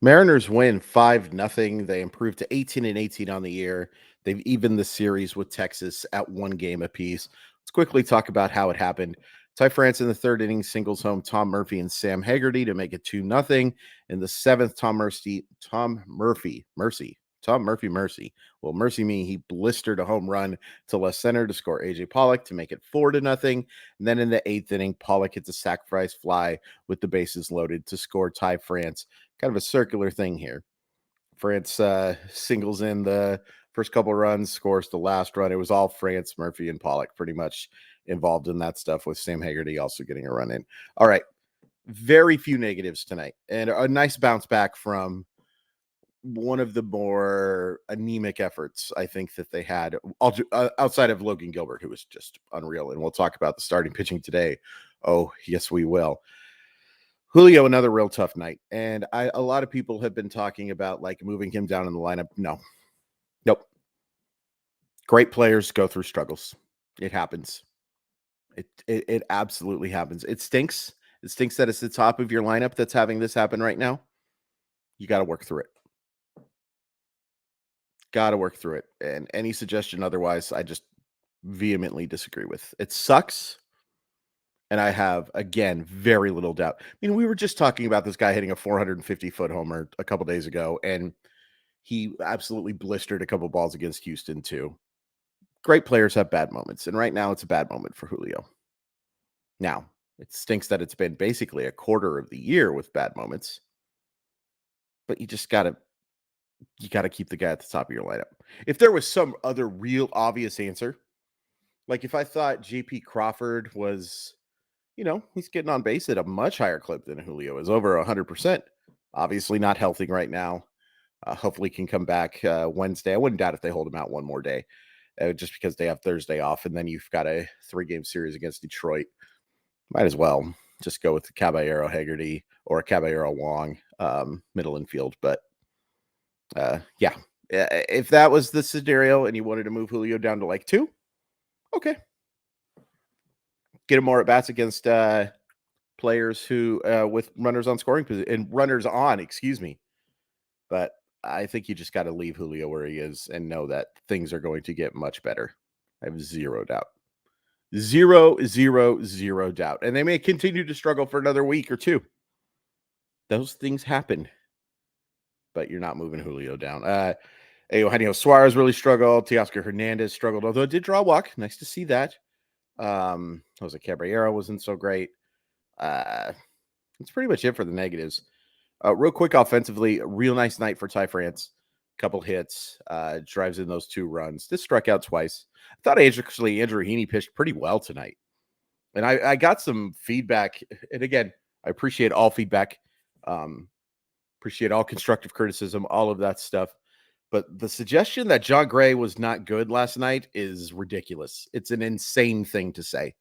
Mariners win 5-0. They improved to 18-18 on the year. They've evened the series with Texas at one game apiece. Let's quickly talk about how it happened. Ty France in the third inning singles home Tom Murphy and Sam Haggerty to make it 2-0. In the seventh, Tom Murphy. Well, mercy me, he blistered a home run to left center to score AJ Pollock to make it 4-0. And then in the eighth inning, Pollock hits a sacrifice fly with the bases loaded to score Ty France. Kind of a circular thing here. France singles in the first couple of runs, scores the last run. It was all France, Murphy, and Pollock pretty much involved in that stuff, with Sam Haggerty also getting a run in. All right. Very few negatives tonight, and a nice bounce back from one of the more anemic efforts I think that they had outside of Logan Gilbert, who was just unreal. And we'll talk about the starting pitching today. Oh, yes, we will. Julio, another real tough night. And a lot of people have been talking about like moving him down in the lineup. Nope. Great players go through struggles. It happens. It absolutely happens. It stinks. It stinks that it's the top of your lineup that's having this happen right now. You got to work through it. Got to work through it. And any suggestion otherwise, I just vehemently disagree with. It sucks. And I have, again, very little doubt. I mean, we were just talking about this guy hitting a 450-foot homer a couple days ago, and he absolutely blistered a couple balls against Houston, too. Great players have bad moments, and right now it's a bad moment for Julio. Now, it stinks that it's been basically a quarter of the year with bad moments, but you just got to keep the guy at the top of your lineup. If there was some other real obvious answer, like if I thought JP Crawford was, he's getting on base at a much higher clip than Julio is, over 100%. Obviously not healthy right now. Hopefully can come back Wednesday. I wouldn't doubt if they hold him out one more day, just because they have Thursday off, and then you've got a 3-game series against Detroit. Might as well just go with the Caballero Haggerty or Caballero Wong middle infield. But yeah, if that was the scenario and you wanted to move Julio down to like 2, okay. Get him more at bats against players who with runners on scoring position and runners on, excuse me. But I think you just got to leave Julio where he is and know that things are going to get much better. I have zero doubt. Zero doubt. And they may continue to struggle for another week or 2. Those things happen. But you're not moving Julio down. Eugenio Suarez really struggled. Teoscar Hernandez struggled, although it did draw a walk. Nice to see that. Jose Caballero wasn't so great. That's pretty much it for the negatives. Real quick offensively, real nice night for Ty France. Couple hits, drives in those 2 runs. Just struck out twice. I thought actually Andrew Heaney pitched pretty well tonight. And I got some feedback. And again, I appreciate all feedback. Appreciate all constructive criticism, all of that stuff. But the suggestion that John Gray was not good last night is ridiculous. It's an insane thing to say.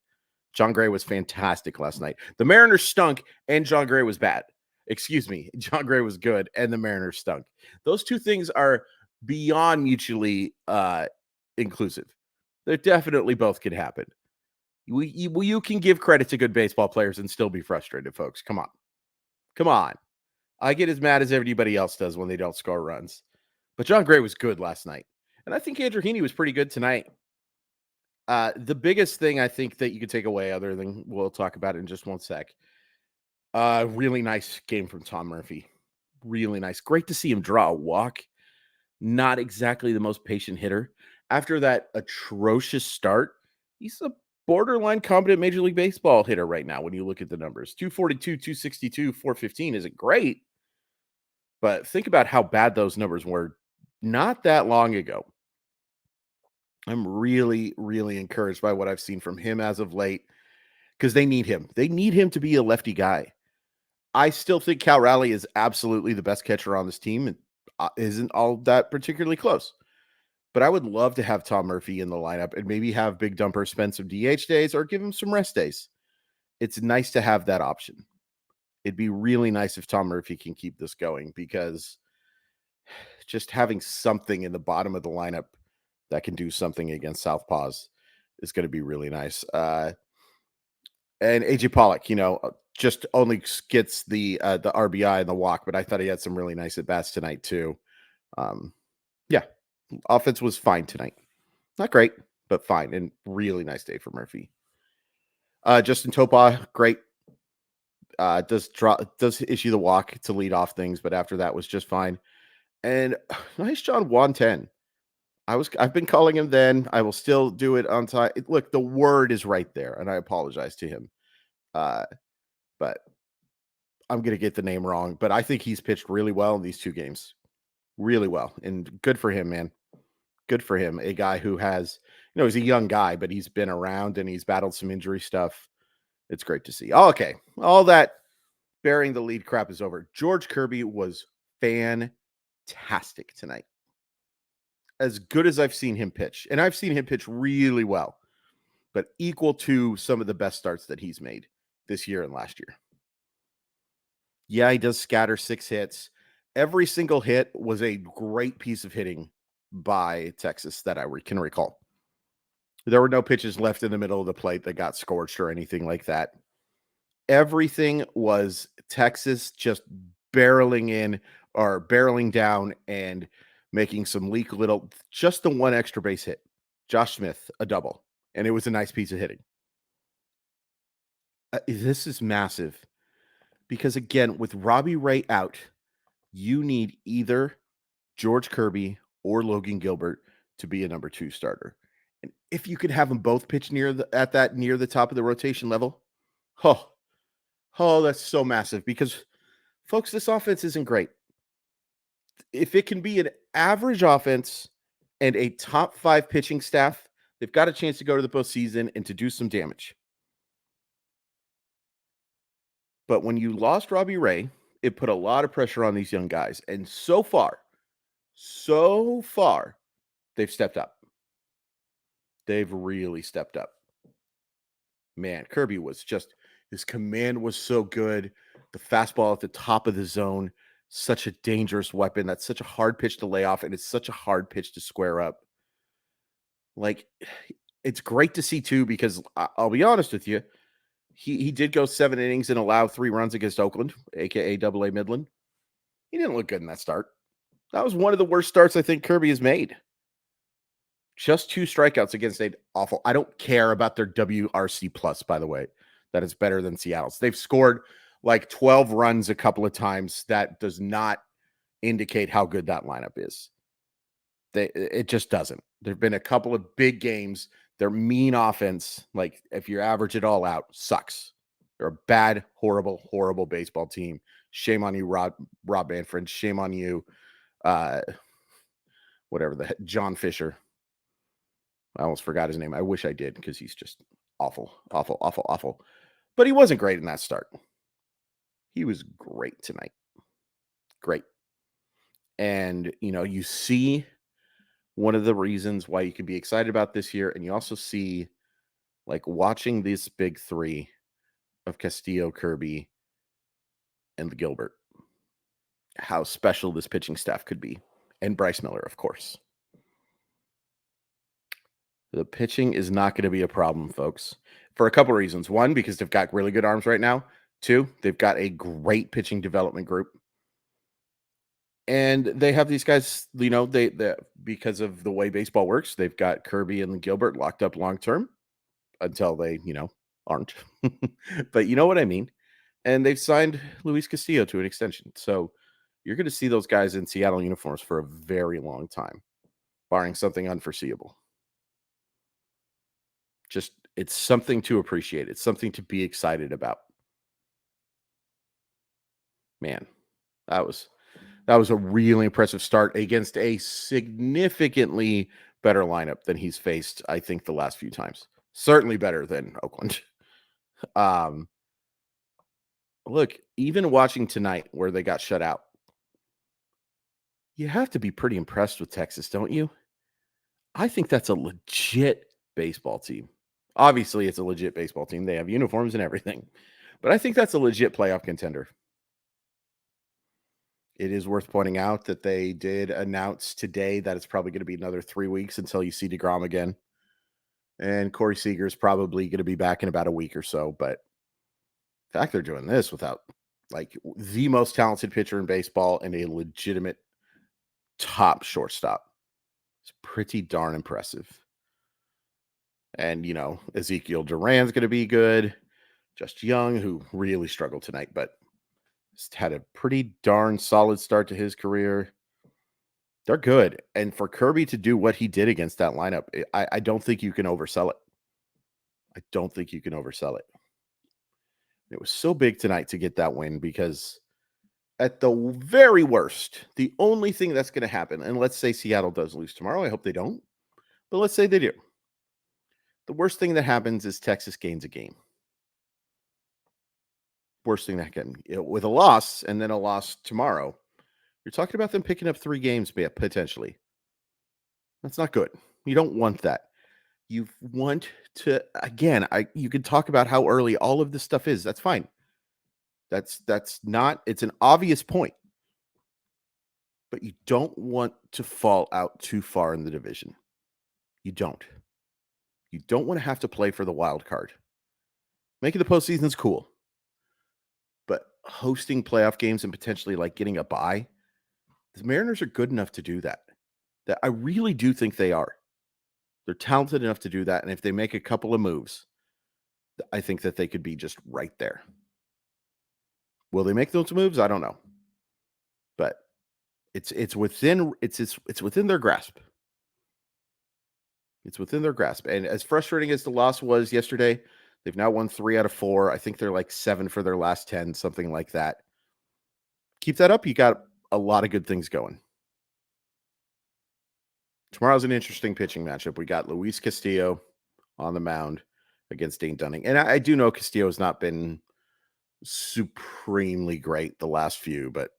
John Gray was fantastic last night. The Mariners stunk and John Gray was bad. Excuse me. John Gray was good and the Mariners stunk. Those 2 things are beyond mutually inclusive. They definitely both could happen. You can give credit to good baseball players and still be frustrated, folks. Come on. I get as mad as everybody else does when they don't score runs. But John Gray was good last night. And I think Andrew Heaney was pretty good tonight. The biggest thing I think that you could take away, other than we'll talk about it in just one sec, really nice game from Tom Murphy. Really nice. Great to see him draw a walk. Not exactly the most patient hitter. After that atrocious start, he's a borderline competent Major League Baseball hitter right now when you look at the numbers. 242, 262, 415 isn't great. But think about how bad those numbers were not that long ago. I'm really, really encouraged by what I've seen from him as of late, because they need him. They need him to be a lefty guy. I still think Cal Raleigh is absolutely the best catcher on this team and isn't all that particularly close. But I would love to have Tom Murphy in the lineup and maybe have Big Dumper spend some DH days or give him some rest days. It's nice to have that option. It'd be really nice if Tom Murphy can keep this going, because just having something in the bottom of the lineup that can do something against Southpaws is going to be really nice. And AJ Pollock, just only gets the RBI and the walk, but I thought he had some really nice at bats tonight too. Um, yeah, offense was fine tonight. Not great, but fine, and really nice day for Murphy. Justin Topa, great. Does issue the walk to lead off things, but after that was just fine. And nice John Juan 10. I've been calling him then. I will still do it on time. Look, the word is right there, and I apologize to him. Uh, but I'm gonna get the name wrong. But I think he's pitched really well in these two games. Really well. And good for him, man. Good for him. A guy who has, he's a young guy, but he's been around and he's battled some injury stuff. It's great to see. Oh, okay. All that bearing the lead crap is over. George Kirby was fantastic tonight. As good as I've seen him pitch. And I've seen him pitch really well, but equal to some of the best starts that he's made this year and last year. Yeah, he does scatter 6 hits. Every single hit was a great piece of hitting by Texas that I can recall. There were no pitches left in the middle of the plate that got scorched or anything like that. Everything was Texas just barreling in or barreling down and making some leak little, just the one extra base hit. Josh Smith, a double, and it was a nice piece of hitting. This is massive because, again, with Robbie Ray out, you need either George Kirby or Logan Gilbert to be a number 2 starter. And if you could have them both pitch near the top of the rotation level, that's so massive because, folks, this offense isn't great. If it can be an average offense and a top 5 pitching staff, they've got a chance to go to the postseason and to do some damage. But when you lost Robbie Ray, it put a lot of pressure on these young guys. And so far, they've stepped up. They've really stepped up. Man, Kirby was just, his command was so good. The fastball at the top of the zone, such a dangerous weapon. That's such a hard pitch to lay off, and it's such a hard pitch to square up. Like, it's great to see too, because I'll be honest with you, he did go 7 innings and allow 3 runs against Oakland, aka AA Midland. He didn't look good in that start. That was one of the worst starts I think Kirby has made. Just 2 strikeouts against a awful. I don't care about their WRC plus, by the way. That is better than Seattle's. They've scored like 12 runs a couple of times. That does not indicate how good that lineup is. It just doesn't. There've been a couple of big games. Their mean offense, like if you average it all out, sucks. They're a bad, horrible, horrible baseball team. Shame on you, Rob Manfred. Shame on you, John Fisher. I almost forgot his name. I wish I did because he's just awful, awful, awful, awful. But he wasn't great in that start. He was great tonight. Great. And, you see one of the reasons why you can be excited about this year. And you also see, like, watching this big 3 of Castillo, Kirby, and Gilbert, how special this pitching staff could be. And Bryce Miller, of course. The pitching is not going to be a problem, folks, for a couple of reasons. 1, because they've got really good arms right now. 2, they've got a great pitching development group. And they have these guys, they because of the way baseball works, they've got Kirby and Gilbert locked up long term until they, aren't. But you know what I mean? And they've signed Luis Castillo to an extension. So you're going to see those guys in Seattle uniforms for a very long time, barring something unforeseeable. Just, it's something to appreciate. It's something to be excited about. Man, that was a really impressive start against a significantly better lineup than he's faced, I think, the last few times. Certainly better than Oakland. Look, even watching tonight where they got shut out, you have to be pretty impressed with Texas, don't you? I think that's a legit baseball team. Obviously, it's a legit baseball team. They have uniforms and everything. But I think that's a legit playoff contender. It is worth pointing out that they did announce today that it's probably going to be another 3 weeks until you see DeGrom again. And Corey Seager is probably going to be back in about a week or so. But The fact they're doing this without like the most talented pitcher in baseball and a legitimate top shortstop is pretty darn impressive. And Ezekiel Duran's going to be good. Just Young, who really struggled tonight, but had a pretty darn solid start to his career. They're good. And for Kirby to do what he did against that lineup, I don't think you can oversell it. I don't think you can oversell it. It was so big tonight to get that win because at the very worst, the only thing that's going to happen, and let's say Seattle does lose tomorrow. I hope they don't, but let's say they do. The worst thing that happens is Texas gains a game. Worst thing that can, with a loss and then a loss tomorrow, you're talking about them picking up 3 games potentially. That's not good. You don't want that. You want to, again, you can talk about how early all of this stuff is. That's fine. That's not, it's an obvious point. But you don't want to fall out too far in the division. You don't. You don't want to have to play for the wild card. Making the postseason is cool. But hosting playoff games and potentially like getting a bye, the Mariners are good enough to do that. That I really do think they are. They're talented enough to do that. And if they make a couple of moves, I think that they could be just right there. Will they make those moves? I don't know. But it's within their grasp. It's within their grasp. And as frustrating as the loss was yesterday, they've now won 3 out of 4. I think they're like 7 for their last 10, something like that. Keep that up. You got a lot of good things going. Tomorrow's an interesting pitching matchup. We got Luis Castillo on the mound against Dane Dunning. And I do know Castillo has not been supremely great the last few, but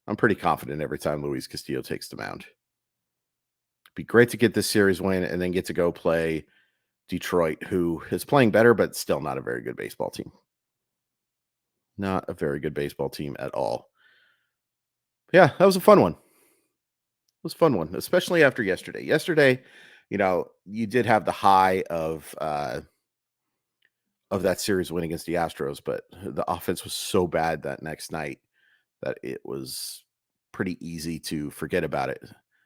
I'm pretty confident every time Luis Castillo takes the mound. It'd be great to get this series win and then get to go play Detroit, who is playing better, but still not a very good baseball team. Not a very good baseball team at all. Yeah, that was a fun one. It was a fun one, especially after yesterday. Yesterday, you did have the high of that series win against the Astros, but the offense was so bad that next night that it was pretty easy to forget about it,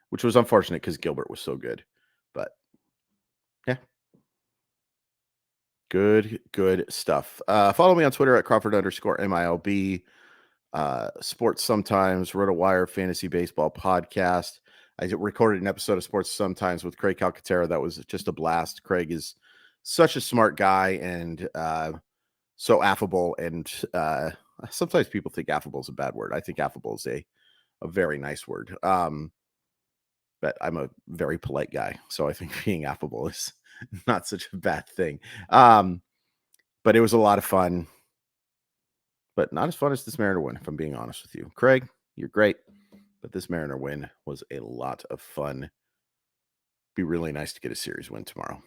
which was unfortunate because Gilbert was so good. But yeah, good stuff. Follow me on Twitter at Crawford_MILB. Sports Sometimes, RotoWire Fantasy Baseball Podcast. I recorded an episode of Sports Sometimes with Craig Calcaterra. That was just a blast. Craig is such a smart guy and so affable. And sometimes people think affable is a bad word. I think affable is a very nice word. But I'm a very polite guy, so I think being affable is not such a bad thing. But it was a lot of fun. But not as fun as this Mariner win, if I'm being honest with you. Craig, you're great. But this Mariner win was a lot of fun. Be really nice to get a series win tomorrow.